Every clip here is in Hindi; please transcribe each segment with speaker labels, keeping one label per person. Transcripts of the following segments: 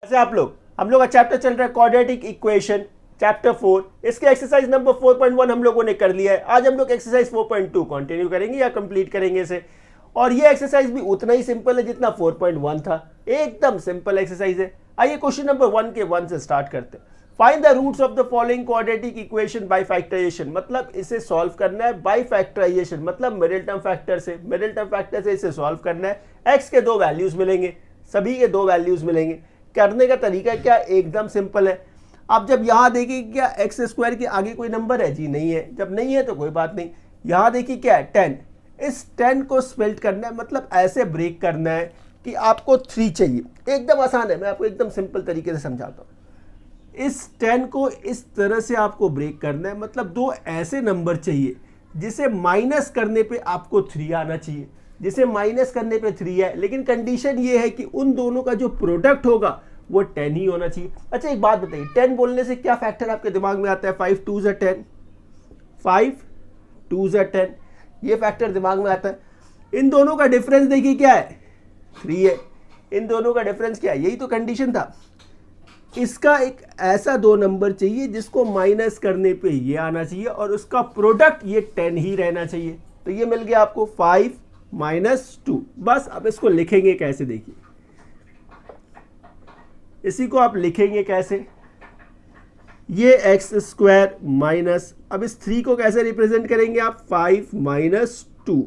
Speaker 1: ऐसे हम लोग का चैप्टर चल रहा है क्वाड्रेटिक इक्वेशन चैप्टर 4। इसके एक्सरसाइज नंबर 4.1 हम लोगों ने कर लिया है। आज हम लोग एक्सरसाइज 4.2 कंटिन्यू करेंगे या कंप्लीट करेंगे इसे। और ये एक्सरसाइज भी उतना ही सिंपल है जितना 4.1 था, एकदम सिंपल एक्सरसाइज है। आइए क्वेश्चन नंबर 1 के 1 से स्टार्ट करते हैं। Find the roots of the following quadratic equation by factorization, मतलब इसे सॉल्व करना है बाय फैक्टराइजेशन, मतलब मिडिल टर्म फैक्टर से इसे सॉल्व करना है। एक्स के दो वैल्यूज मिलेंगे, सभी के दो वैल्यूज मिलेंगे। करने का तरीका क्या, एकदम सिंपल है। आप जब यहां देखिए क्या एक्स स्क्वायर के आगे कोई नंबर है जी, नहीं है। जब नहीं है तो कोई बात नहीं। यहां देखिए क्या है 10, इस 10 को स्प्लिट करना है, मतलब ऐसे ब्रेक करना है कि आपको 3 चाहिए। एकदम आसान है, मैं आपको एकदम सिंपल तरीके से समझाता हूं। इस 10 को इस तरह से आपको ब्रेक करना है, मतलब दो ऐसे नंबर चाहिए जिसे माइनस करने पे आपको 3 आना चाहिए, जिसे माइनस करने पे 3 है, लेकिन कंडीशन ये है कि उन दोनों का जो प्रोडक्ट होगा वो 10 ही होना चाहिए। अच्छा एक बात बताइए, 10 बोलने से क्या फैक्टर आपके दिमाग में आता है? 5 2 ज़ा 10, 5 2 ज़ा 10, ये फैक्टर दिमाग में आता है। इन दोनों का डिफरेंस देखिए क्या है, 3 है। इन दोनों का डिफरेंस क्या है, यही तो कंडीशन था। इसका एक ऐसा दो नंबर चाहिए जिसको माइनस करने पे ये आना चाहिए और उसका प्रोडक्ट ये 10 ही रहना चाहिए। तो ये मिल गया आपको 5 - 2। बस अब इसको लिखेंगे कैसे, देखिए इसी को आप लिखेंगे कैसे, ये एक्स स्क्वायर माइनस, अब इस 3 को कैसे रिप्रेजेंट करेंगे आप, 5 - 2।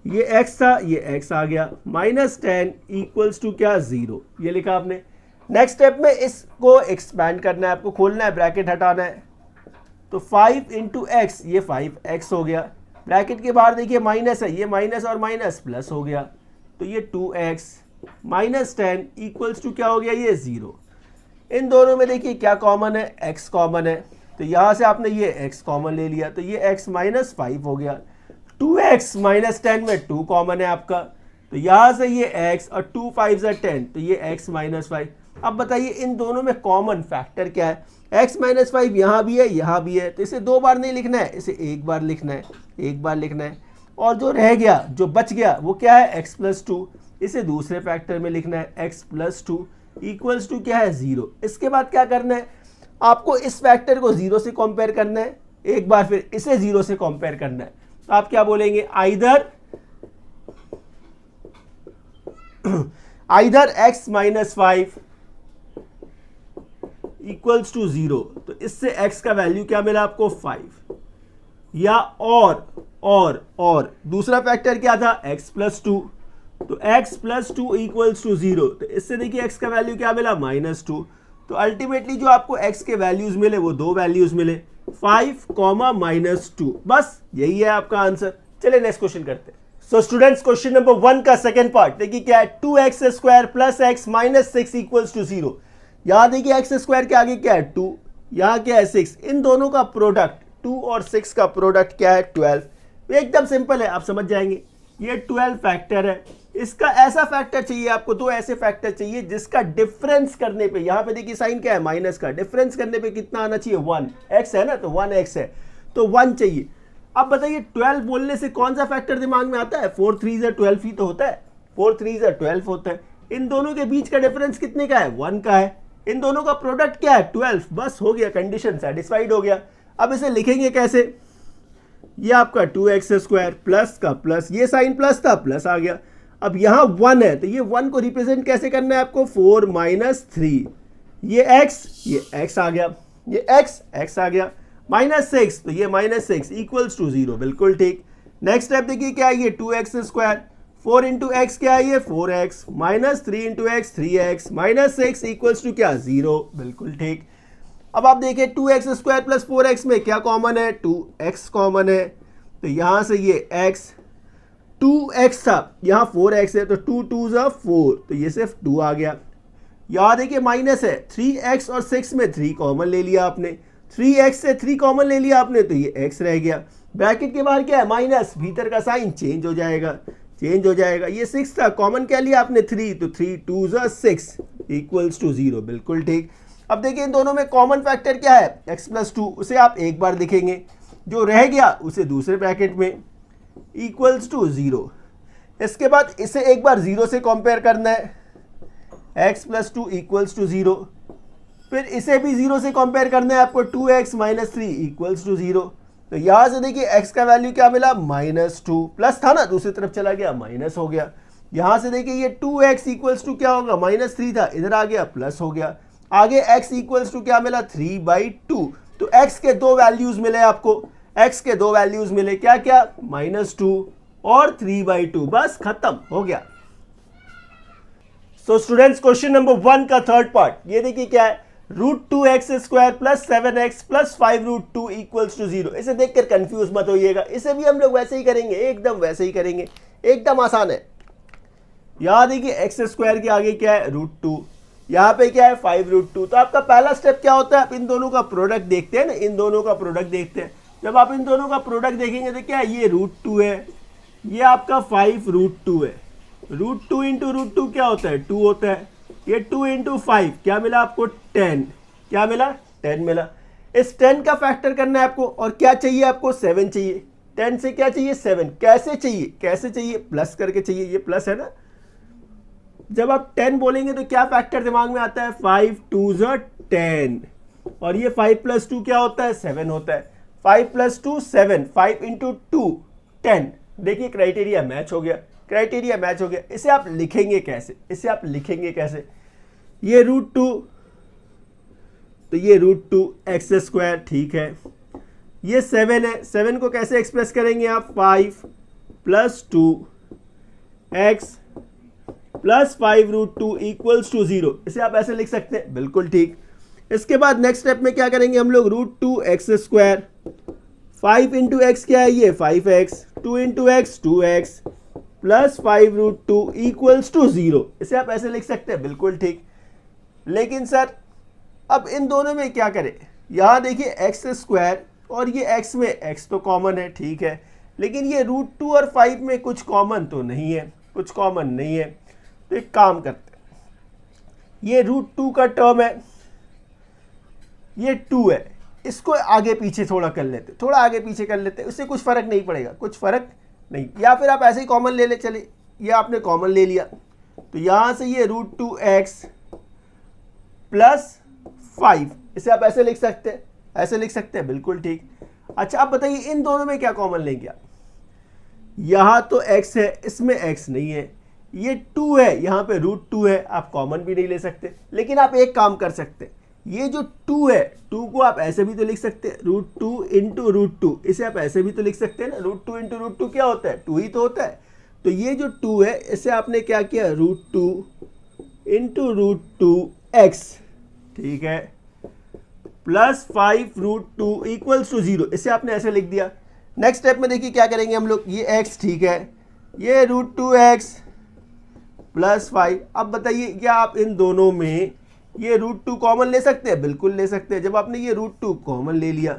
Speaker 1: ये एक्स था, ये एक्स आ गया, -10 इक्वल्स टू क्या, 0। ये लिखा आपने। नेक्स्ट स्टेप में इसको एक्सपैंड करना है, आपको खोलना है, ब्रैकेट हटाना है। तो 5 × x, ये 5x हो गया। ब्रैकेट के बाहर देखिए माइनस है, ये माइनस और माइनस प्लस हो गया, तो ये 2x -10 इक्वल्स टू क्या हो गया, ये 0। इन दोनों में देखिए क्या कॉमन है, x कॉमन है, तो यहां से आपने ये x कॉमन ले लिया, तो ये x -5 हो गया। 2x -10 में 2 कॉमन है आपका, तो यहां से ये x और 2 5 ज़ा 10, तो ये x -5। अब बताइए इन दोनों में कॉमन फैक्टर क्या है, x -5 यहाँ भी है, यहाँ भी है, तो इसे 2 बार नहीं लिखना है, इसे एक बार लिखना है, एक बार लिखना है। और जो रह गया, जो बच गया, वो क्या है, x + 2, इसे दूसरे फैक्टर में लिखना है, x + 2 इक्वल्स टू क्या है, 0। इसके बाद क्या करना है, आपको इस फैक्टर को 0 से कंपेयर करना है, एक बार फिर इसे 0 से कंपेयर करना है। तो आप क्या बोलेंगे, आइदर x - 5 इक्वल्स टू 0, तो इससे x का वैल्यू क्या मिला आपको, 5। या और दूसरा फैक्टर क्या था, x + 2, तो x + 2 इक्वल्स टू 0, तो इससे देखिए x का वैल्यू क्या मिला, -2। तो अल्टीमेटली जो आपको x के वैल्यूज मिले वो दो वैल्यूज मिले, 5, -2। बस यही है आपका आंसर। चलिए नेक्स्ट क्वेश्चन करते हैं। सो स्टूडेंट्स, क्वेश्चन नंबर 1 का सेकंड पार्ट देखिए क्या है, 2x² + x - 6 इक्वल्स टू 0। यहां देखिए x² के आगे क्या है, 2, यहां क्या है, 6। इन दोनों का प्रोडक्ट, 2 और 6 का प्रोडक्ट क्या है, 12। एकदम सिंपल है, आप समझ जाएंगे। ये 12 फैक्टर है, इसका ऐसा फैक्टर चाहिए आपको, दो ऐसे फैक्टर चाहिए जिसका डिफरेंस करने पे, यहां पे देखिए साइन क्या है, माइनस का, डिफरेंस करने पे कितना आना चाहिए, 1। x है ना, तो 1x है, तो 1 चाहिए। अब बताइए 12 बोलने से कौन सा फैक्टर दिमाग में आता है, 4 3 ज़ा 12 ही तो होता है, 4 3 ज़ा 12 होता है। इन दोनों के बीच का डिफरेंस कितने का है, 1 का है। इन दोनों का प्रोडक्ट क्या है, 12। बस हो गया, कंडीशन सेटिस्फाइड हो गया। अब इसे लिखेंगे कैसे, ये आपका 2x² प्लस का प्लस, ये साइन प्लस था, प्लस आ गया। अब यहाँ 1 है, तो ये 1 को रिप्रेजेंट कैसे करना है आपको, 4 - 3, ये x आ गया, ये x आ गया, -6, तो ये -6 इक्वल्स टू 0, बिल्कुल ठीक। नेक्स्ट स्टेप देखिए क्या है, ये 2x², 4 × x क्या है, ये 4x, -3 × x 3x, -6 equals to क्या, 0, बिल्कुल ठीक। अब आप देखिए 2x² + 4x में क्या कॉमन है, 2x कॉमन है, तो यहां से ये x, 2x था, यहाँ 4x है, तो 2 2 ज़ा 4, तो ये सिर्फ 2 आ गया। यहाँ देखिए माइनस है, 3x और 6 में 3 कॉमन ले लिया आपने, 3x से 3 कॉमन ले लिया आपने, तो ये x रह गया। ब्रैकेट के बाहर क्या है, माइनस, भीतर का साइन चेंज हो जाएगा, ये 6 था, कॉमन क्या लिया आपने, 3, तो 3 2 ज़ा 6 इक्वल्स टू 0, बिल्कुल ठीक। अब देखिए इन दोनों में कॉमन फैक्टर क्या है, x + 2, उसे आप एक बार लिखेंगे, जो रह गया उसे दूसरे ब्रैकेट में, इक्वल्स टू 0। इसके बाद इसे एक बार 0 से कंपेयर करना है, x plus two equals to 0। फिर इसे भी 0 से कंपेयर करना है आपको, 2x माइनस 3 इक्वल्स टू 0। तो यहां से देखिए x का वैल्यू क्या मिला, -2, प्लस था ना, दूसरी तरफ चला गया माइनस हो गया। यहां से देखिए ये 2x इक्वल्स टू क्या होगा, -3 था, इधर आ गया प्लस हो गया। आगे x इक्वल्स टू क्या मिला, 3/2। तो x के दो वैल्यूज मिले आपको, x के दो वैल्यूज मिले, क्या क्या, -2 और 3/2, बस खत्म हो गया। सो स्टूडेंट्स, क्वेश्चन नंबर 1 का थर्ड पार्ट ये देखिए क्या है, √2x² plus 7x plus 5√2 equals to 0। इसे देखकर कंफ्यूज मत होइएगा, इसे भी हम लोग वैसे ही करेंगे, एकदम वैसे ही करेंगे, एकदम आसान है। यहां देखिए x² के आगे क्या है, √2, यहाँ पे क्या है 5√2। तो आपका पहला स्टेप क्या होता है, आप इन दोनों का प्रोडक्ट देखते हैं ना, इन दोनों का प्रोडक्ट देखते हैं। जब आप इन दोनों का प्रोडक्ट देखेंगे तो क्या है, ये √2 है, ये आपका 5√2 है। √2 इंटू √2 क्या होता है, 2 होता है। ये 2 इंटू 5 क्या मिला आपको, 10। क्या मिला, 10 मिला। इस 10 का फैक्टर करना है आपको, और क्या चाहिए आपको, 7 चाहिए। 10 से क्या चाहिए, 7। कैसे चाहिए, कैसे चाहिए, प्लस करके चाहिए, ये प्लस है ना। जब आप 10 बोलेंगे तो क्या फैक्टर दिमाग में आता है, 5 2 10, और ये 5 प्लस 2 क्या होता है, 7 होता है। 5 प्लस 2 7, 5 इंटू 2 10। देखिए क्राइटेरिया मैच हो गया, क्राइटेरिया मैच हो गया। इसे आप लिखेंगे कैसे, इसे आप लिखेंगे कैसे, ये √2, तो ये √2x², ठीक है। ये 7 है, 7 को कैसे एक्सप्रेस करेंगे आप, 5 plus 2x plus 5√2 equals to 0। इसे आप ऐसे लिख सकते हैं, बिल्कुल ठीक। इसके बाद नेक्स्ट स्टेप में क्या करेंगे हम लोग, √2x², 5 इंटू एक्स क्या है, ये 5x, 2 into x 2x plus 5√2 equals to 0। इसे आप ऐसे लिख सकते हैं, बिल्कुल ठीक। लेकिन सर अब इन दोनों में क्या करें, यहाँ देखिए x² और ये x में x तो कॉमन है, ठीक है, लेकिन ये √2 और 5 में कुछ कॉमन तो नहीं है, कुछ कॉमन नहीं है। तो एक काम करते हैं, ये √2 का टर्म है, ये 2 है, इसको आगे पीछे थोड़ा कर लेते, थोड़ा आगे पीछे कर लेते, उससे कुछ फर्क नहीं पड़ेगा, कुछ फर्क नहीं। या फिर आप ऐसे ही कॉमन ले ले, चले, ये आपने कॉमन ले लिया, तो यहां से ये √2x प्लस 5, इसे आप ऐसे लिख सकते हैं, ऐसे लिख सकते हैं, बिल्कुल ठीक। अच्छा आप बताइए इन दोनों में क्या कॉमन लेंगे आप, यहां तो x है, इसमें x नहीं है, ये 2 है, यहाँ पे √2 है, आप कॉमन भी नहीं ले सकते। लेकिन आप एक काम कर सकते हैं, ये जो 2 है, 2 को आप ऐसे भी तो लिख सकते हैं, √2 इंटू √2, इसे आप ऐसे भी तो लिख सकते हैं ना, √2 इंटू √2 क्या होता है, 2 ही तो होता है। तो ये जो 2 है, इसे आपने क्या किया, √2 इंटू √2x, ठीक है, प्लस 5√2 इक्वल्स टू 0, इसे आपने ऐसे लिख दिया। नेक्स्ट स्टेप में देखिए क्या करेंगे हम लोग, ये x, ठीक है, ये √2x प्लस 5। अब बताइए क्या आप इन दोनों में ये √2 कॉमन ले सकते हैं, बिल्कुल ले सकते हैं। जब आपने ये √2 कॉमन ले लिया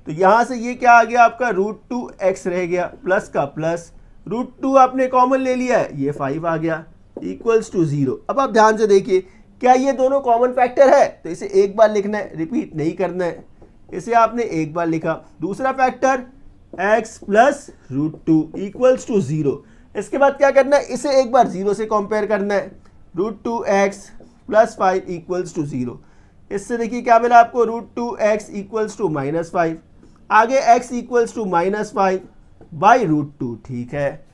Speaker 1: तो यहां से ये क्या आ गया आपका, √2x रह गया, प्लस का प्लस, √2 आपने कॉमन ले लिया है, ये 5 आ गया, इक्वल्स टू 0। अब आप ध्यान से देखिए, क्या ये दोनों कॉमन फैक्टर है, तो इसे एक बार लिखना है, रिपीट नहीं करना है, इसे आपने एक बार लिखा। दूसरा factor x plus √2 equals to 0। इसके बाद क्या करना है, इसे एक बार 0 से कंपेयर करना है, √2x प्लस 5 इक्वल्स टू 0। इससे देखिए क्या मिला आपको, √2x इक्वल्स टू -5, आगे x इक्वल्स टू -5 बाई √2, ठीक है।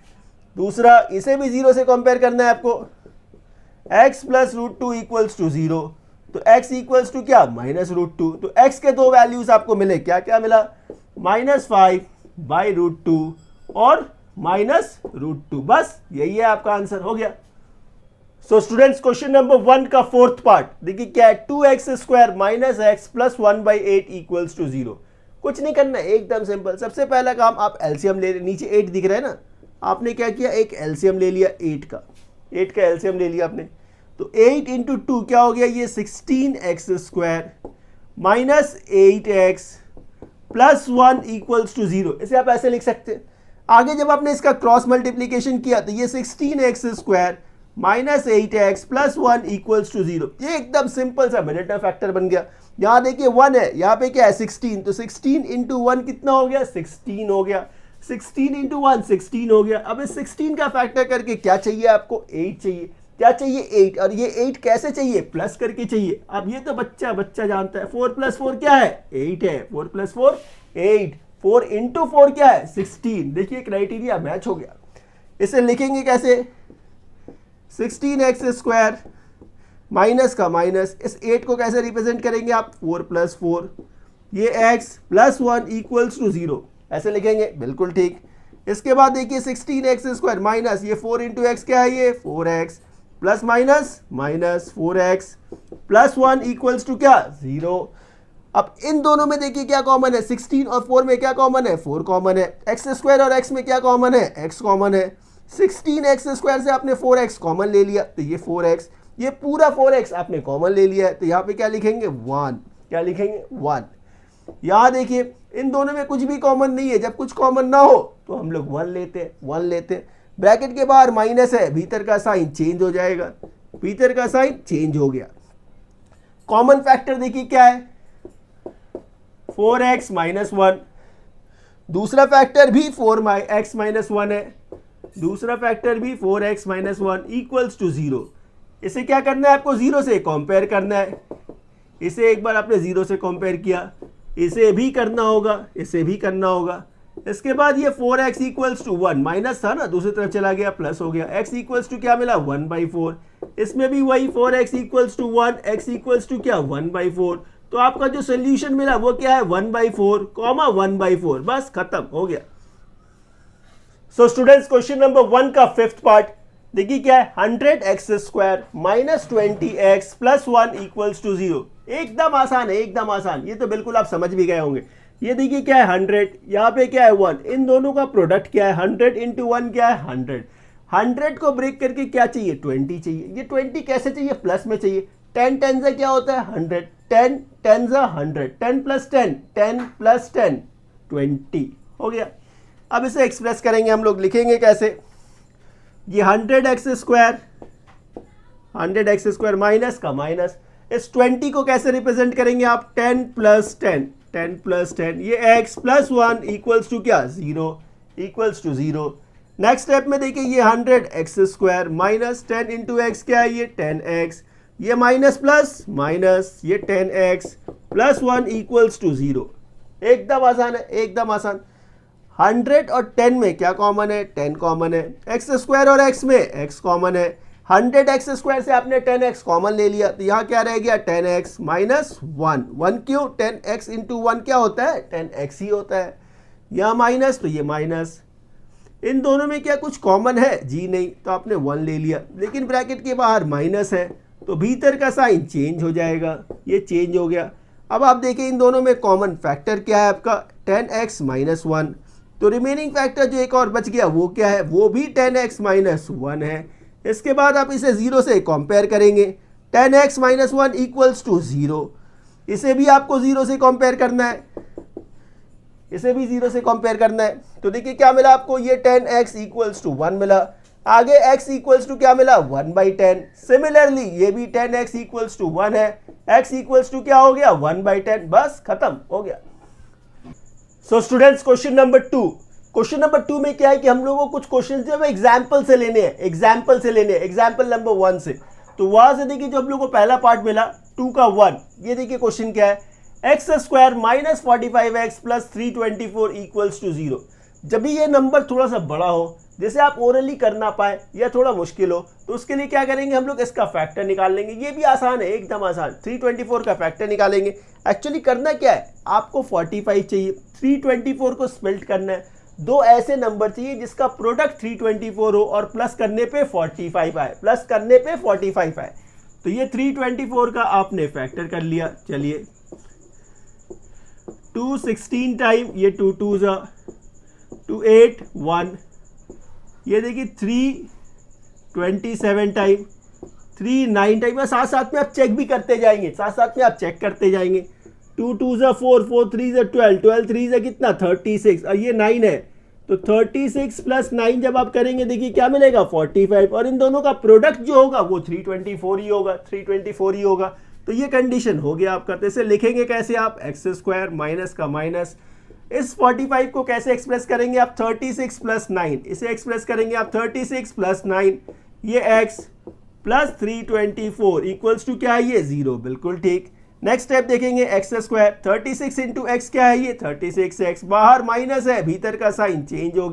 Speaker 1: दूसरा इसे भी 0 से कंपेयर करना है आपको, x प्लस √2 इक्वल्स टू 0, तो x इक्वल्स टू क्या, -√2। तो x के दो वैल्यूज आपको मिले, क्या क्या मिला, -5 बाई √2 और -√2, बस यही है आपका आंसर, हो गया। सो स्टूडेंट्स, क्वेश्चन नंबर 1 का फोर्थ पार्ट देखिए क्या है, 2x² minus x plus 1/8 equals to 0। कुछ नहीं करना है, एकदम सिंपल। सबसे पहला काम आप एलसीएम ले, नीचे 8 दिख रहा है ना, आपने क्या किया, एक एलसीएम ले लिया, 8 का एलसीएम ले लिया आपने। तो 8 इंटू 2 क्या हो गया, ये 16x² minus 8x plus 1 equals to 0। इसे आप ऐसे लिख सकते हैं। आगे जब आपने इसका क्रॉस मल्टीप्लीकेशन किया तो ये 16x² minus 8x plus 1 equals to 0। ये एकदम सिंपल सा मिनट फैक्टर बन गया। यहाँ देखिए 1 है, यहाँ पे क्या है 16, तो 16 इंटू 1 कितना हो गया, 16 हो गया। 16 इंटू 1 16 हो गया। अब इस 16 का फैक्टर करके क्या चाहिए आपको, 8 चाहिए। क्या चाहिए 8, और ये 8 कैसे चाहिए, प्लस करके चाहिए। अब ये तो बच्चा जानता है 4 + 4 क्या है 8 है, 4 + 4 8, 4 × 4 क्या है 16। देखिए क्राइटेरिया मैच हो गया। इसे लिखेंगे कैसे, 16x² माइनस का माइनस, इस 8 को कैसे रिप्रेजेंट करेंगे आप, 4 + 4, ये x + 1 = 0, ऐसे लिखेंगे, बिल्कुल ठीक। इसके बाद देखिए 16x² माइनस ये 4 × x क्या है, ये 4x plus minus minus 4x + 1 = क्या 0। अब इन दोनों में देखिए क्या कॉमन है, 16 और 4 में क्या कॉमन है, 4 कॉमन है। x² और x में क्या कॉमन है, x कॉमन है। 16x² से आपने 4x कॉमन ले लिया, तो ये 4x, ये पूरा 4x आपने कॉमन ले लिया है, तो यहाँ पे क्या लिखेंगे 1, क्या लिखेंगे 1। यहाँ देखिए इन दोनों में कुछ भी कॉमन नहीं है, जब कुछ कॉमन ना हो तो हम लोग 1 लेते हैं, 1 लेते हैं। ब्रैकेट के बाहर माइनस है, भीतर का साइन चेंज हो जाएगा, भीतर का साइन चेंज हो गया। कॉमन फैक्टर देखिए क्या है, 4x - 1, दूसरा फैक्टर भी 4x - 1 है, दूसरा फैक्टर भी 4x - 1 = 0। इसे क्या करना है आपको, 0 से कंपेयर करना है। इसे एक बार आपने 0 से कंपेयर किया, इसे भी करना होगा, इसे भी करना होगा। इसके बाद ये 4x = 1, माइनस था ना, दूसरी तरफ चला गया, प्लस हो गया। x = क्या मिला 1/4, इसमें भी वही 4x = 1, x = क्या 1/4। तो आपका जो सोल्यूशन मिला वो क्या है 1/4, 1/4, बस खत्म हो गया। सो स्टूडेंट्स क्वेश्चन नंबर 1 का 5th पार्ट देखिए क्या है, 100x² - 20x + 1 = 0। एकदम आसान है, एकदम आसान, ये तो बिल्कुल आप समझ भी गए होंगे। ये देखिए क्या है 100, यहाँ पे क्या है 1, इन दोनों का प्रोडक्ट क्या है 100 × 1 क्या है 100। 100 को ब्रेक करके क्या चाहिए 20 चाहिए। ये 20 कैसे चाहिए, प्लस में चाहिए। 10 10 क्या होता है 100, 10 10 100, 10 + 10 10 + 10 20 हो गया। अब इसे एक्सप्रेस करेंगे हम लोग, लिखेंगे कैसे, ये 100x² माइनस का माइनस, इस 20 को कैसे रिप्रेजेंट करेंगे आप, 10 + 10 10 + 10, ये x + 1 = क्या 0 = 0। नेक्स्ट स्टेप में देखिए ये 100x² माइनस 10 × x क्या है, ये 10x, ये माइनस प्लस माइनस, ये 10x + 1 = 0। एकदम आसान है, एकदम आसान। 100 और 10 में क्या कॉमन है, 10 कॉमन है। x² और x में x कॉमन है। 100x² से आपने 10x कॉमन ले लिया, तो यहाँ क्या रह गया 10x - 1, 1 क्यों, 10x × 1 क्या होता है 10x ही होता है। यहाँ माइनस, तो ये माइनस। इन दोनों में क्या कुछ कॉमन है, जी नहीं, तो आपने 1 ले लिया, लेकिन ब्रैकेट के बाहर माइनस है, तो भीतर का साइन चेंज हो जाएगा, ये चेंज हो गया। अब आप देखें इन दोनों में कॉमन फैक्टर क्या है आपका 10x - 1, तो रिमेनिंग फैक्टर जो एक और बच गया वो क्या है, वो भी 10x - 1 है। इसके बाद आप इसे 0 से कंपेयर करेंगे, 10x - 1 = 0। इसे भी आपको 0 से कंपेयर करना है, इसे भी 0 से कंपेयर करना है। तो देखिए क्या मिला आपको, ये 10x = 1 मिला, आगे x = क्या मिला 1/10। सिमिलरली ये भी 10x = 1 है, x = क्या हो गया 1/10, बस खत्म हो गया। So students question number 2, question number 2 में क्या है कि हम लोगों को कुछ क्वेश्चन जो है एग्जाम्पल से लेने हैं, एग्जाम्पल से लेने हैं, एग्जाम्पल नंबर 1 से। तो वहां से देखिए जो हम लोग को पहला पार्ट मिला 2 का 1, ये देखिए क्वेश्चन क्या है, x² - 45x + 324 = 0। जब भी ये नंबर थोड़ा सा बड़ा हो, जैसे आप ओरली कर ना पाए या थोड़ा मुश्किल हो, तो उसके लिए क्या करेंगे हम लोग, इसका फैक्टर निकाल लेंगे। ये भी आसान है, एकदम आसान, 324 का फैक्टर निकालेंगे। एक्चुअली करना क्या है, आपको 45 चाहिए, 324 को स्प्लिट करना है, दो ऐसे नंबर चाहिए जिसका प्रोडक्ट 324 हो और प्लस करने पे 45 आए, प्लस करने पे 45 आए। तो ये 324 का आपने फैक्टर कर लिया। चलिए 2 16 टाइम, ये 2 2 2 8 1, ये देखिए 3 27 टाइम, 3 9 टाइम, साथ साथ में आप चेक भी करते जाएंगे, साथ साथ में आप चेक करते जाएंगे। 2 2 4, 4 3 12, 12 3 कितना 36, और ये 9 है, तो 36 + 9 जब आप करेंगे देखिए क्या मिलेगा 45, और इन दोनों का प्रोडक्ट जो होगा वो 324 ही होगा, 324 ही होगा। तो ये कंडीशन हो गया आपका। तो इसे लिखेंगे कैसे आप, x² माइनस का माइनस, इस 45 को कैसे एक्सप्रेस करेंगे आप, 36 + 9, इसे एक्सप्रेस करेंगे आप 36 + 9, ये x प्लस 324 इक्वल्स टू क्या है ये 0, बिल्कुल ठीक। नेक्स्ट स्टेप देखेंगे एक्स स्क्वायर, 36 इंटू एक्स क्या है ये 36x, बाहर माइनस है भीतर का साइन चेंज हो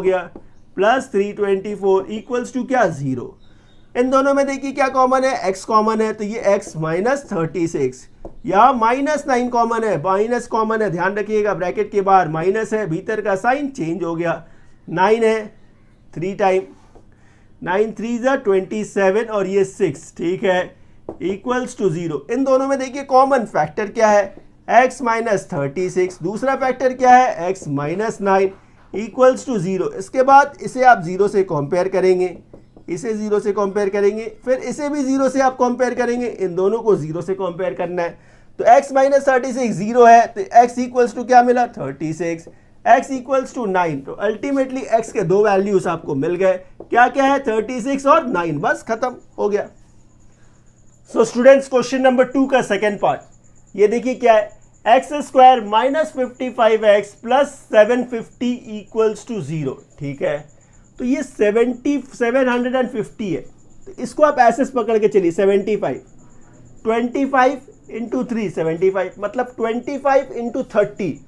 Speaker 1: गया, प्लस 324 इक्वल्स टू क्या 0। इन दोनों में देखिए क्या कॉमन है, x कॉमन है, तो ये x माइनस 36, या माइनस 9 कॉमन है, माइनस कॉमन है, ध्यान रखिएगा ब्रैकेट के बाहर माइनस है, भीतर का साइन चेंज हो गया, 9 है 3 टाइम, 9 3 जा 27 और ये 6, ठीक है, इक्वल्स टू 0। इन दोनों में देखिए कॉमन फैक्टर क्या है, x माइनस 36, दूसरा फैक्टर क्या है x माइनस 9 इक्वल्स टू 0। इसके बाद इसे आप 0 से कंपेयर करेंगे, इसे 0 से कंपेयर करेंगे, फिर इसे भी 0 से आप कंपेयर करेंगे, इन दोनों को 0 से कंपेयर करना है। तो x माइनस 36 0 है, तो x इक्वल्स टू क्या मिला 36, x इक्वल्स टू 9। तो अल्टीमेटली x के दो वैल्यूज आपको मिल गए, क्या क्या है 36 और 9, बस खत्म हो गया। सो स्टूडेंट्स क्वेश्चन नंबर 2 का सेकेंड पार्ट, ये देखिए क्या है, x square minus 55x plus 750 equals to 0, ठीक है। तो ये 750 है, तो इसको आप ऐसे पकड़ के चलिए 75, 25 इंटू 3 75, मतलब 25 इंटू 30,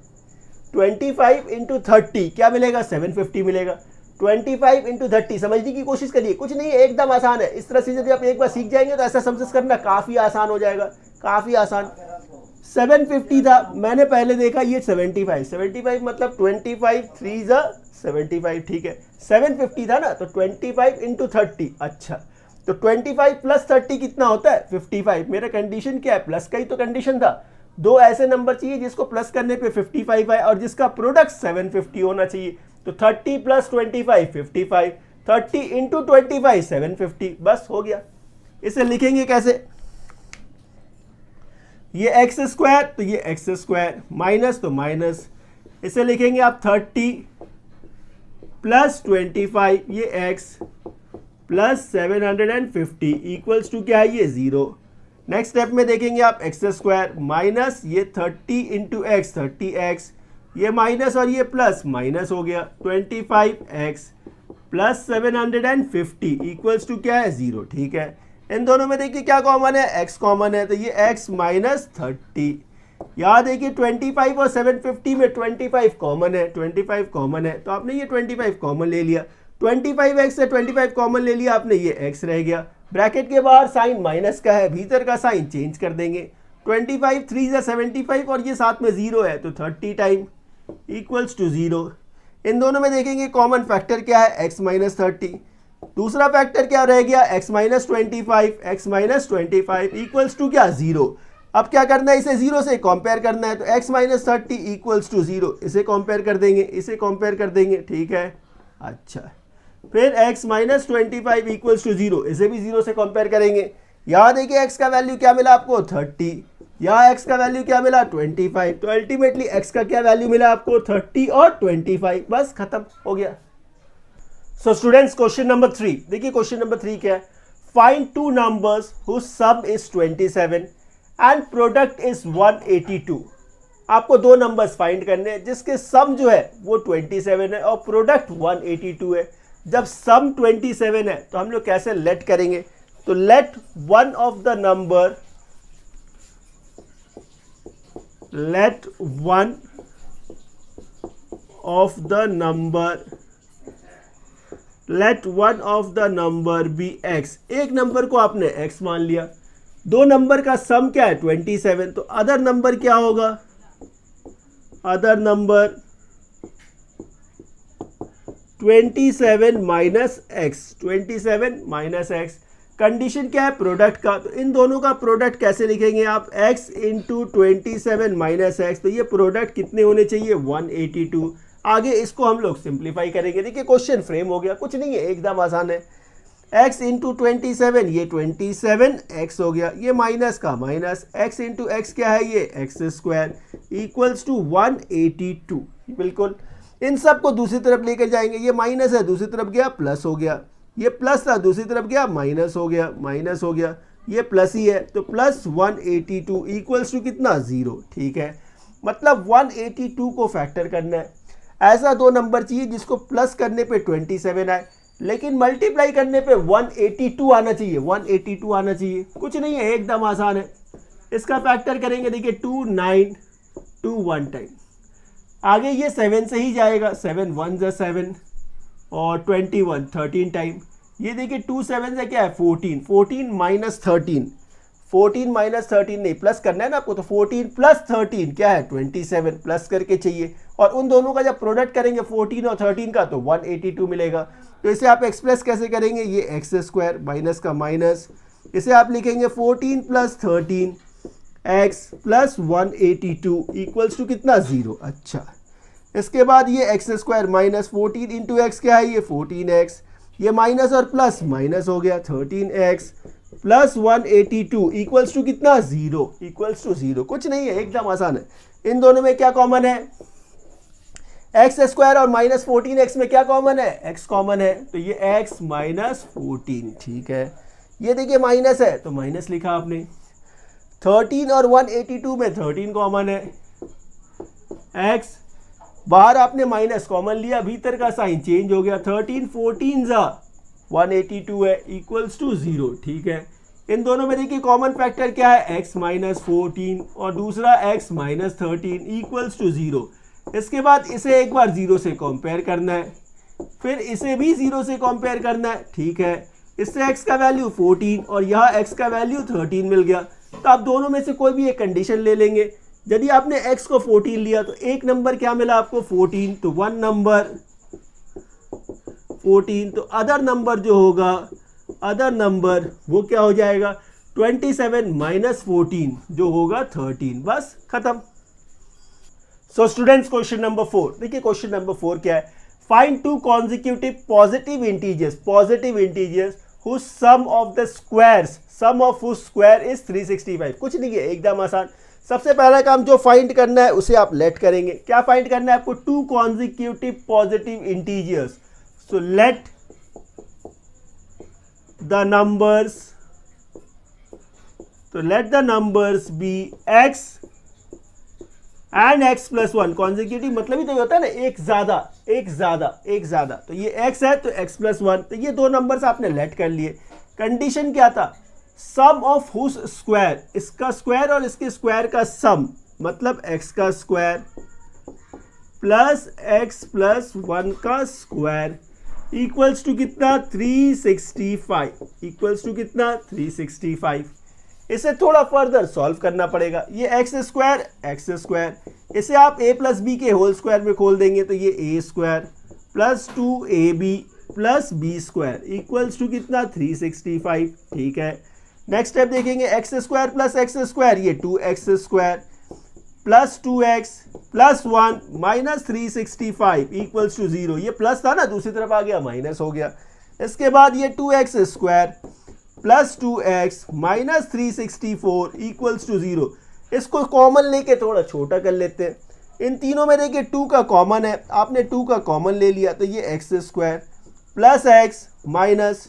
Speaker 1: 25 इंटू 30 क्या मिलेगा 750 मिलेगा, 25 इंटू 30 समझने की कोशिश करिए, कुछ नहीं है, एकदम आसान है। इस तरह से यदि आप एक बार सीख जाएंगे तो ऐसा समझ करना काफ़ी आसान हो जाएगा, काफ़ी आसान। 750 था, मैंने पहले देखा ये 75 मतलब 25 3 जा 75, ठीक है, 750 था ना, तो 25 इंटू 30, अच्छा, तो 25 प्लस 30 कितना होता है 55। मेरा कंडीशन क्या है, प्लस का ही तो कंडीशन था, दो ऐसे नंबर चाहिए जिसको प्लस करने पे 55 है और जिसका प्रोडक्ट 750 होना चाहिए। तो 30 प्लस 25 55, 30 इंटू 25 750, बस हो गया। इसे लिखेंगे कैसे, ये एक्स स्क्वायर तो ये एक्स स्क्वायर, माइनस तो माइनस, इसे लिखेंगे आप 30 प्लस 25 ये एक्स प्लस 750 इक्वल्स टू क्या है ये 0। नेक्स्ट स्टेप में देखेंगे आप एक्स स्क्वायर माइनस ये 30 इंटू एक्स 30x, ये माइनस और ये प्लस माइनस हो गया, 25x प्लस 750 इक्वल्स टू क्या है 0, ठीक है। इन दोनों में देखिए क्या कॉमन है, x कॉमन है, तो ये x माइनस 30, यहाँ देखिए 25 और 750 में 25 कॉमन है, 25 कॉमन है, तो आपने ये 25 कॉमन ले लिया, 25x से 25 कॉमन ले लिया आपने, ये x रह गया, ब्रैकेट के बाहर साइन माइनस का है, भीतर का साइन चेंज कर देंगे, 25 3 जा 75 और ये साथ में 0 है, तो 30 टाइम इक्वल्स टू 0। इन दोनों में देखेंगे कॉमन फैक्टर क्या है, x माइनस 30, दूसरा फैक्टर क्या रह गया x माइनस 25 इक्वल्स टू क्या 0। अब क्या करना है, इसे 0 से कंपेयर करना है, तो x माइनस 30 इक्वल्स टू 0, इसे कंपेयर कर देंगे, इसे कंपेयर कर देंगे, ठीक है, अच्छा। फिर x माइनस 25 इक्वल्स टू 0, इसे भी 0 से कंपेयर करेंगे, यहाँ देखिए x का वैल्यू क्या मिला आपको 30, यहाँ x का वैल्यू क्या मिला 25, तो अल्टीमेटली x का क्या वैल्यू मिला आपको 30 और 25, बस खत्म हो गया। सो स्टूडेंट्स क्वेश्चन नंबर 3 देखिए, क्वेश्चन नंबर 3 क्या है, find two numbers whose sum is 27 and product is 182। आपको दो नंबर्स फाइंड करने हैं जिसके सम जो है वो 27 है और प्रोडक्ट 182 है। जब सम 27 है तो हम लोग कैसे लेट करेंगे, तो let one of the number, let one of the number be x। एक नंबर को आपने x मान लिया, दो नंबर का सम क्या है 27, तो अदर नंबर क्या होगा, other number 27 minus x, 27 minus x. Condition क्या है प्रोडक्ट का, तो इन दोनों का प्रोडक्ट कैसे लिखेंगे आप, x इंटू 27 माइनस एक्स, तो ये प्रोडक्ट कितने होने चाहिए 182। आगे इसको हम लोग सिंप्लीफाई करेंगे, देखिए क्वेश्चन फ्रेम हो गया, कुछ नहीं है, एकदम आसान है। x इंटू 27 ये 27x हो गया, ये माइनस का माइनस, x इंटू एक्स क्या है ये एक्स स्क्वायर इक्वल्स टू 182। बिल्कुल इन सब को दूसरी तरफ लेकर जाएंगे, ये माइनस है दूसरी तरफ गया प्लस हो गया, ये प्लस था दूसरी तरफ गया माइनस हो गया, माइनस हो गया, ये प्लस ही है, तो प्लस 182 इक्वल्स टू कितना 0, ठीक है। मतलब 182 को फैक्टर करना है, ऐसा दो नंबर चाहिए जिसको प्लस करने पे 27 आए, लेकिन मल्टीप्लाई करने पे 182 आना चाहिए, 182 आना चाहिए। कुछ नहीं है, एकदम आसान है। इसका फैक्टर करेंगे, देखिए 2 9 2 1 टाइम। आगे ये 7 से ही जाएगा, 7 1 ज़ा 7 और 21 13 टाइम। ये देखिए 2 7 से क्या है 14, 14 माइनस 13, 14 माइनस 13 नहीं, प्लस करना है ना आपको, तो 14 प्लस 13 क्या है 27, प्लस करके चाहिए। और उन दोनों का जब प्रोडक्ट करेंगे 14 और 13 का, तो 182 मिलेगा। तो इसे आप एक्सप्रेस कैसे करेंगे, ये एक्स स्क्वायर माइनस का माइनस, इसे आप लिखेंगे 14 plus 13 x plus 182 equals to कितना 0। अच्छा, इसके बाद ये x square minus 14 into x क्या है, ये 14x, ये माइनस और प्लस माइनस हो गया 13x प्लस 182 इक्वल्स टू कितना 0, इक्वल्स टू 0। कुछ नहीं है, एकदम आसान है। इन दोनों में क्या कॉमन है, एक्स स्क्वायर और माइनस 14x में क्या कॉमन है, x कॉमन है, तो ये x माइनस 14, ठीक है। ये देखिए माइनस है तो माइनस लिखा आपने, 13 और 182 में 13 कॉमन है, x बाहर आपने माइनस कॉमन लिया, भीतर का साइन चेंज हो गया, 13 14 ज़ा 182 है इक्वल्स टू 0, ठीक है। इन दोनों में देखिए कॉमन फैक्टर क्या है, x माइनस 14 और दूसरा x माइनस 13 इक्वल्स टू 0। इसके बाद इसे एक बार 0 से कंपेयर करना है, फिर इसे भी 0 से कंपेयर करना है, ठीक है। इससे x का वैल्यू 14 और यहाँ x का वैल्यू 13 मिल गया। तो आप दोनों में से कोई भी एक कंडीशन ले लेंगे। यदि आपने x को 14 लिया तो एक नंबर क्या मिला आपको 14, तो वन नंबर 14, तो अदर नंबर जो होगा, अदर नंबर वो क्या हो जाएगा 27 माइनस 14 जो होगा 13, बस खत्म। सो स्टूडेंट्स क्वेश्चन नंबर 4, देखिए क्वेश्चन नंबर 4 क्या है, find to consecutive positive integers whose sum of the squares, sum of whose square is 365। कुछ नहीं है, एकदम आसान। सबसे पहला काम जो फाइंड करना है उसे आप लेट करेंगे। क्या फाइंड करना है आपको, two consecutive positive integers. So let the numbers, तो let the numbers be x and x plus 1। Consecutive मतलब ही तो होता है ना, एक ज्यादा एक ज्यादा एक ज्यादा, तो ये x है तो x प्लस 1, तो ये दो नंबर्स आपने लेट कर लिए। कंडीशन क्या था, सम ऑफ हुज स्क्वायर, इसका स्क्वायर और इसके स्क्वायर का सम, मतलब x का स्क्वायर प्लस x प्लस 1 का स्क्वायर इक्वल्स टू कितना 365, इक्वल्स टू कितना 365। इसे थोड़ा फर्दर सॉल्व करना पड़ेगा। ये एक्स स्क्वायर, इसे आप a प्लस बी के होल स्क्वायर में खोल देंगे तो ये a square plus 2ab plus b square equals to कितना 365, ठीक है। नेक्स्ट स्टेप देखेंगे, x square plus x square, ये 2x square plus 2x plus 1 minus 365 equals to 0। ये प्लस था ना, दूसरी तरफ आ गया माइनस हो गया। इसके बाद ये 2x square plus 2x minus 364 equals to 0। इसको कॉमन लेके थोड़ा छोटा कर लेते हैं। इन तीनों में देखिए 2 का कॉमन है, आपने 2 का कॉमन ले लिया तो ये x square plus x minus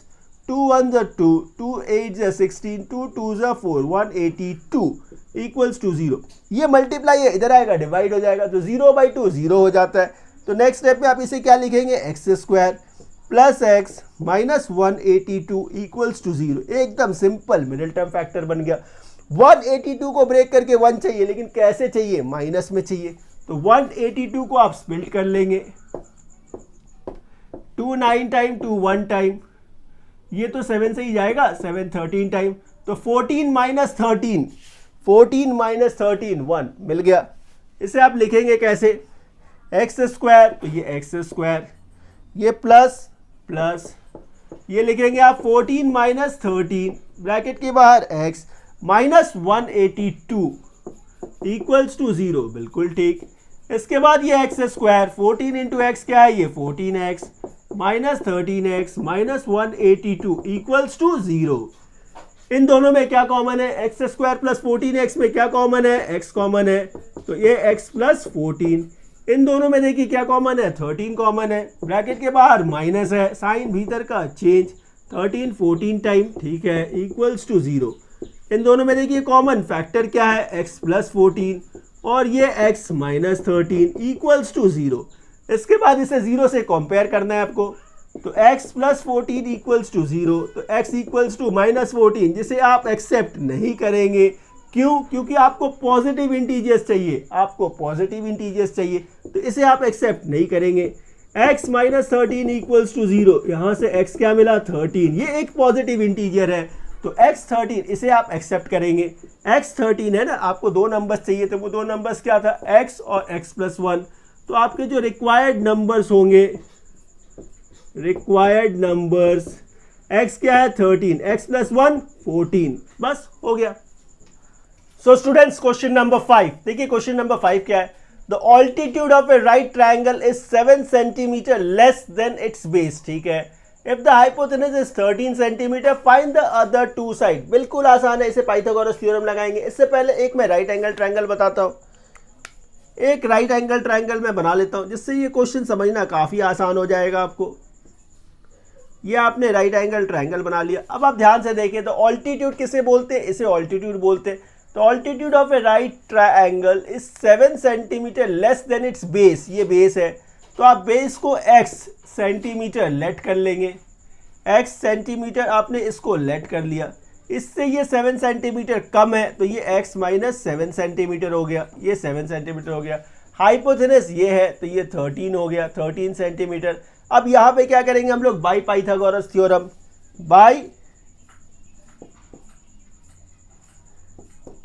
Speaker 1: 2 1 ज़ा 2, 2 8 ज़ा 16, 2 2 ज़ा 4, 182 इक्वल्स टू 0। ये मल्टीप्लाई है, इधर आएगा डिवाइड हो जाएगा, तो 0/2 0 हो जाता है। तो नेक्स्ट स्टेप में आप इसे क्या लिखेंगे, x square plus x minus 182 equals to 0। एकदम सिंपल मिडिल टर्म फैक्टर बन गया। 182 को ब्रेक करके 1 चाहिए, लेकिन कैसे चाहिए, माइनस में चाहिए। तो 182 को आप स्प्लिट कर लेंगे, 2 9 टाइम 2 1 टाइम, ये तो 7 से ही जाएगा, 7 13 टाइम, तो 14 माइनस 13, 14 माइनस 13 1 मिल गया। इसे आप लिखेंगे कैसे, एक्स स्क्वायर, तो ये एक्स स्क्वायर, ये प्लस प्लस, ये लिखेंगे आप 14 माइनस 13 ब्रैकेट के बाहर x माइनस 182 इक्वल्स टू 0, बिल्कुल ठीक। इसके बाद ये एक्स स्क्वायर 14 इंटू एक्स क्या है, ये 14x minus 13x minus 182 equals to 0। इन दोनों में क्या कॉमन है, एक्स स्क्वायर प्लस 14x में क्या कॉमन है, x कॉमन है, तो ये x प्लस 14। इन दोनों में देखिए क्या कॉमन है, 13 कॉमन है, ब्रैकेट के बाहर माइनस है, साइन भीतर का चेंज, 13 14 टाइम, ठीक है, इक्वल्स टू 0। इन दोनों में देखिए कॉमन फैक्टर क्या है, x प्लस 14 और ये x माइनस 13 इक्वल्स टू 0। इसके बाद इसे 0 से कंपेयर करना है आपको, तो x प्लस 14 इक्वल्स टू 0, तो x इक्वल्स टू माइनस 14, जिसे आप एक्सेप्ट नहीं करेंगे। क्यों? क्योंकि आपको पॉजिटिव इंटीजर्स चाहिए, आपको पॉजिटिव इंटीजर्स चाहिए, तो इसे आप एक्सेप्ट नहीं करेंगे। x माइनस 13 इक्वल्स टू 0, यहाँ से x क्या मिला 13, ये एक पॉजिटिव इंटीजर है, तो x 13 इसे आप एक्सेप्ट करेंगे। x 13 है ना, आपको दो नंबर्स चाहिए थे, वो दो नंबर्स क्या था x और x प्लस 1, तो आपके जो रिक्वायर्ड नंबर्स होंगे, रिक्वायर्ड नंबर्स x क्या है 13, x प्लस 1 14, बस हो गया। सो स्टूडेंट्स क्वेश्चन नंबर 5 देखिए, क्वेश्चन नंबर 5 क्या है, the altitude of a right triangle is 7 centimetre less than its base, ठीक है। If the hypotenuse is 13 centimetre find the other two side. बिल्कुल आसान है, इसे पाइथागोरस थ्योरम लगाएंगे। इससे पहले एक मैं राइट एंगल ट्राइंगल बताता हूं, एक राइट एंगल ट्राइंगल मैं बना लेता हूं, जिससे ये क्वेश्चन समझना काफी आसान हो जाएगा आपको। ये आपने राइट एंगल ट्राइंगल बना लिया। अब आप ध्यान से देखिए, तो ऑल्टीट्यूड किसे बोलते हैं, इसे ऑल्टीट्यूड बोलते हैं। तो altitude of a right triangle is 7 centimetre less than its base, ये बेस है, तो आप बेस को x सेंटीमीटर लेट कर लेंगे, x सेंटीमीटर आपने इसको लेट कर लिया, इससे ये 7 सेंटीमीटर कम है, तो ये x माइनस 7 सेंटीमीटर हो गया, ये 7 सेंटीमीटर हो गया। हाइपोथेनस ये है, तो ये 13 हो गया, 13 सेंटीमीटर। अब यहाँ पे क्या करेंगे हम लोग, by Pythagoras theorem, by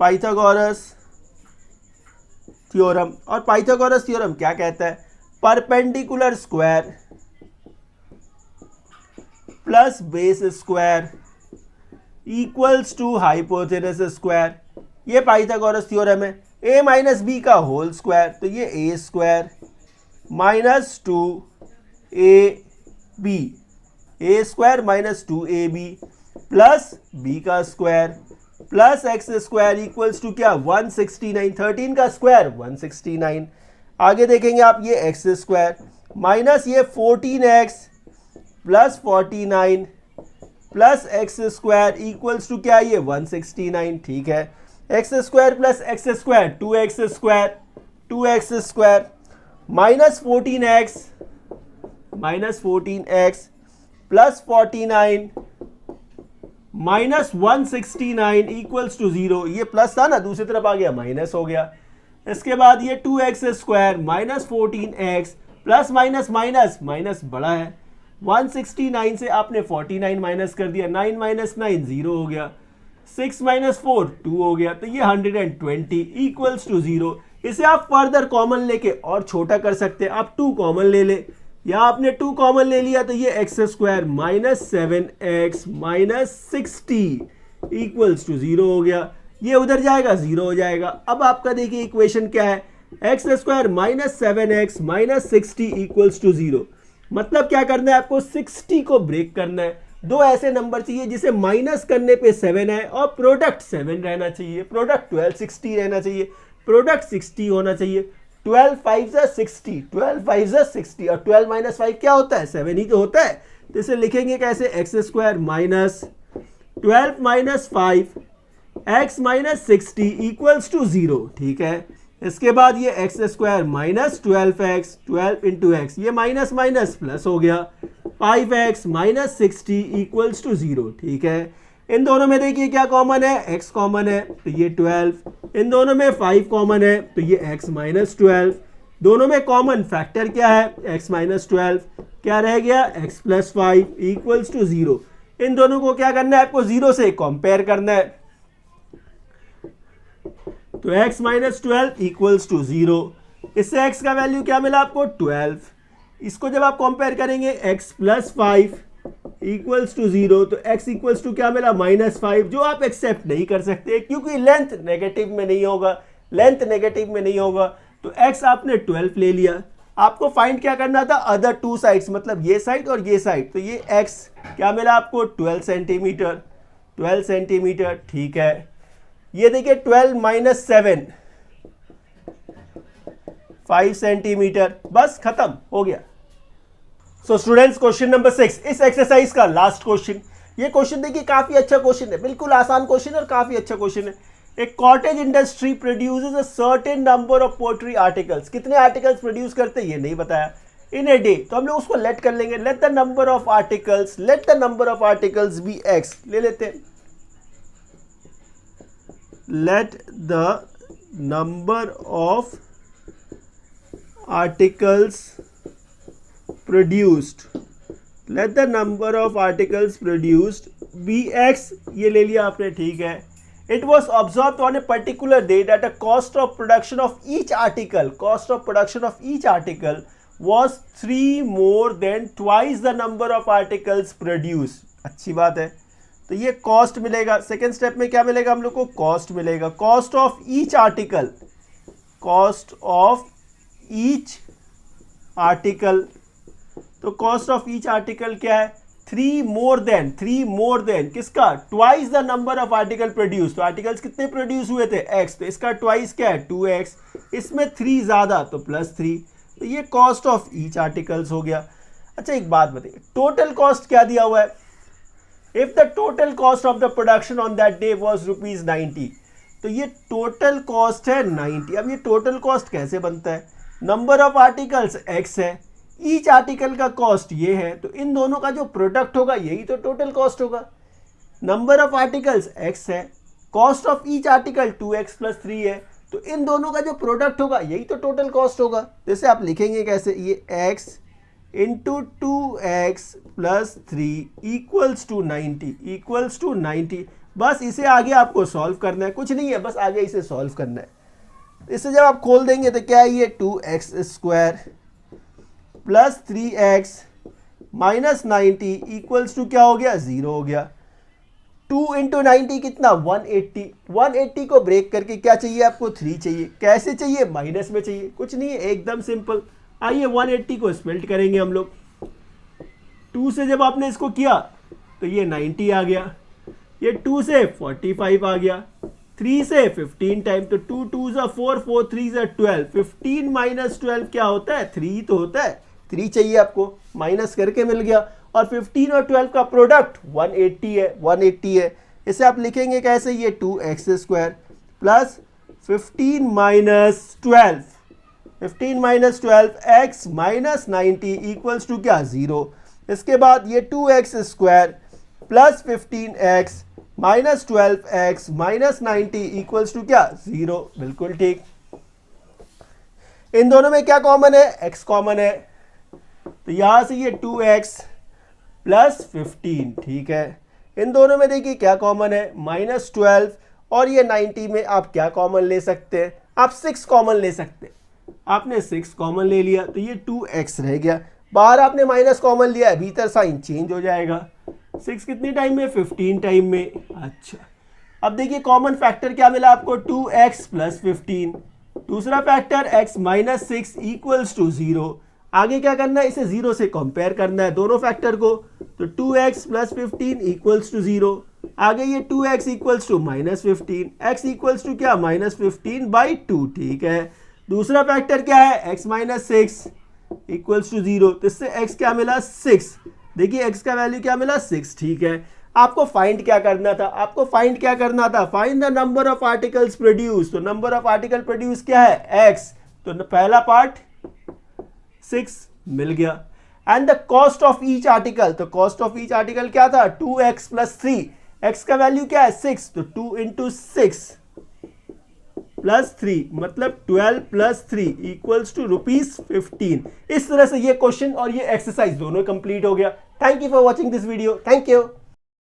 Speaker 1: Pythagoras theorem. और पाइथागोरस थ्योरम क्या कहता है, perpendicular square plus base square equals to hypotenuse square, ये पाइथागोरस थ्योरम है। a माइनस बी का होल स्क्वायर, तो ये a square minus 2ab, a square minus 2ab plus b का square plus x square equals to क्या 169, 13 का स्क्वायर 169। आगे देखेंगे आप, ये एक्स स्क्वायर माइनस ये 14x plus 49 plus x square equals to क्या, ये 169, ठीक है। X square plus x square 2x square, 2x square minus 14x plus 49 minus 169 equals to 0, ये प्लस था ना, दूसरी तरफ आ गया माइनस हो गया। इसके बाद ये 2x square minus 14x plus minus minus minus बड़ा है, 169 से आपने 49 माइनस कर दिया, 9 माइनस 9 0 हो गया, 6 माइनस 4 2 हो गया, तो ये 120 इक्वल्स टू 0। इसे आप फर्दर कॉमन लेके और छोटा कर सकते हैं, आप 2 कॉमन ले ले, यहाँ आपने 2 कॉमन ले लिया, तो ये x square minus 7x minus 60 equals to 0 हो गया, ये उधर जाएगा 0 हो जाएगा। अब आपका देखिए इक्वेशन क्या है, x square minus 7x minus 60 equals to 0। मतलब क्या करना है आपको, 60 को ब्रेक करना है। दो ऐसे नंबर चाहिए जिसे माइनस करने पे 7 है और प्रोडक्ट 7 रहना चाहिए, प्रोडक्ट 12 60 रहना चाहिए, प्रोडक्ट 60 होना चाहिए। 12 5 जा 60, 12 5 जा 60 और 12 माइनस 5 क्या होता है, 7 ही तो होता है। तो इसे लिखेंगे कैसे, x square minus 12 minus 5 x minus 60 equals to 0, ठीक है। इसके बाद ये x square minus 12x 12 into x, ये माइनस माइनस प्लस हो गया, 5x माइनस 60 इक्वल्स टू 0, ठीक है। इन दोनों में देखिए क्या कॉमन है, x कॉमन है, तो ये 12। इन दोनों में 5 कॉमन है, तो ये x माइनस 12। दोनों में कॉमन फैक्टर क्या है, x माइनस 12, क्या रह गया x प्लस 5 इक्वल्स टू 0। इन दोनों को क्या करना है आपको, 0 से कंपेयर करना है, तो x माइनस 12 इक्वल्स टू 0। इससे x का वैल्यू क्या मिला आपको 12। इसको जब आप कंपेयर करेंगे x प्लस 5 इक्वल्स टू 0, तो x इक्वल्स टू क्या मिला माइनस 5, जो आप एक्सेप्ट नहीं कर सकते क्योंकि लेंथ नेगेटिव में नहीं होगा, लेंथ नेगेटिव में नहीं होगा। तो x आपने 12 ले लिया, आपको फाइंड क्या करना था, अदर टू साइड्स, मतलब ये साइड और ये साइड। तो ये x क्या मिला आपको 12 सेंटीमीटर, 12 सेंटीमीटर, ठीक है। ये देखिए 12 माइनस 7 5 सेंटीमीटर, बस खत्म हो गया। सो स्टूडेंट्स क्वेश्चन नंबर 6 इस एक्सरसाइज का लास्ट क्वेश्चन। ये क्वेश्चन देखिए काफी अच्छा क्वेश्चन है, बिल्कुल आसान क्वेश्चन और काफी अच्छा क्वेश्चन है। एक cottage industry produces a certain number of poetry articles, कितने आर्टिकल्स प्रोड्यूस करते हैं ये नहीं बताया। इन ए डे, तो हम लोग उसको लेट कर लेंगे, let the number of articles, let the number of articles be x ले लेते हैं, let the number of articles produced, let the number of articles produced be x, ये ले लिया आपने, ठीक है। It was observe on a particular day that a cost of production of each article, cost of production of each article was 3 more than twice the number of articles produced। अच्छी बात है, तो ये कॉस्ट मिलेगा। सेकेंड स्टेप में क्या मिलेगा हम लोग को, कॉस्ट मिलेगा, cost of each article, cost of each article, तो कॉस्ट ऑफ ईच आर्टिकल क्या है, 3 more than किसका, twice the number of article produce, तो आर्टिकल्स कितने प्रोड्यूस हुए थे, x, तो इसका ट्वाइस क्या है 2x, इसमें 3 ज्यादा तो +3, तो ये कॉस्ट ऑफ ईच आर्टिकल्स हो गया। अच्छा एक बात बताइए, टोटल कॉस्ट क्या दिया हुआ है, if the total cost of the production on that day was ₹90, तो ये टोटल कॉस्ट है 90। अब ये टोटल कॉस्ट कैसे बनता है, नंबर ऑफ आर्टिकल्स x है, ईच आर्टिकल का कॉस्ट ये है, तो इन दोनों का जो प्रोडक्ट होगा यही तो टोटल कॉस्ट होगा। नंबर ऑफ आर्टिकल्स x है, cost of each article 2x + 3 है, तो इन दोनों का जो प्रोडक्ट होगा यही तो टोटल कॉस्ट होगा। जैसे आप लिखेंगे कैसे, ये x into 2x + 3 equals to 90, बस इसे आगे आपको सॉल्व करना है, कुछ नहीं है, बस आगे इसे सॉल्व करना है। इसे जब आप खोल देंगे तो क्या है, ये 2x² + 3x - 90 इक्वल्स टू क्या हो गया, 0 हो गया। 2 × 90 कितना, 180, 180 को ब्रेक करके क्या चाहिए आपको, 3 चाहिए। कैसे चाहिए, माइनस में चाहिए, कुछ नहीं है, एकदम सिंपल। आइए 180 को स्प्लिट करेंगे हम लोग, 2 से जब आपने इसको किया तो ये 90 आ गया, ये 2 से 45 आ गया, 3 से 15 टाइम, तो 2 2s are 4, 4 3s are 12, 15 - 12 क्या होता है, 3 तो होता है, 3 चाहिए आपको, माइनस करके मिल गया। और 15 और 12 का प्रोडक्ट 180 है, 180 है। इसे आप लिखेंगे कैसे, ये 2x² + 15 - 12 x - 90 इक्वल्स टू क्या, 0। इसके बाद ये 2x² + 15x - 12x - 90 equals to क्या, 0। बिल्कुल ठीक। इन दोनों में क्या कॉमन है, x कॉमन है, तो यहां से ये 2x + 15, ठीक है। इन दोनों में देखिए क्या कॉमन है, -12, और ये 90 में आप क्या कॉमन ले सकते हैं, आप 6 कॉमन ले सकते हैं। आपने 6 कॉमन ले लिया तो ये 2x रह गया, बाहर आपने माइनस कॉमन लिया है, भीतर साइन चेंज हो जाएगा। 6 कितनी टाइम में, 15 टाइम में। अच्छा अब देखिए कॉमन फैक्टर क्या मिला आपको, 2x + 15, दूसरा फैक्टर x - 6 इक्वल्स टू 0। आगे क्या करना है, इसे 0 से कंपेयर करना है दोनों फैक्टर को, तो 2x + 15 इक्वल्स टू 0। आगे ये 2x equals to -15, x equals to क्या, -15/2, ठीक है। दूसरा फैक्टर क्या है, x - 6 इक्वल्स टू 0, तो इससे x क्या मिला, 6। देखिए x का वैल्यू क्या मिला, 6, ठीक है। आपको फाइंड क्या करना था, आपको फाइंड क्या करना था, find the number of articles produce. तो नंबर ऑफ आर्टिकल प्रोड्यूस क्या है, x, तो पहला पार्ट 6 मिल गया। And the cost of each article, तो कॉस्ट ऑफ ईच आर्टिकल क्या था, 2x + 3, x का वैल्यू क्या है, 6, तो 2 × 6 + 3 मतलब 12 + 3 इक्वल्स टू ₹15। इस तरह से ये क्वेश्चन और ये एक्सरसाइज दोनों कंप्लीट हो गया। Thank you for watching this video, thank you.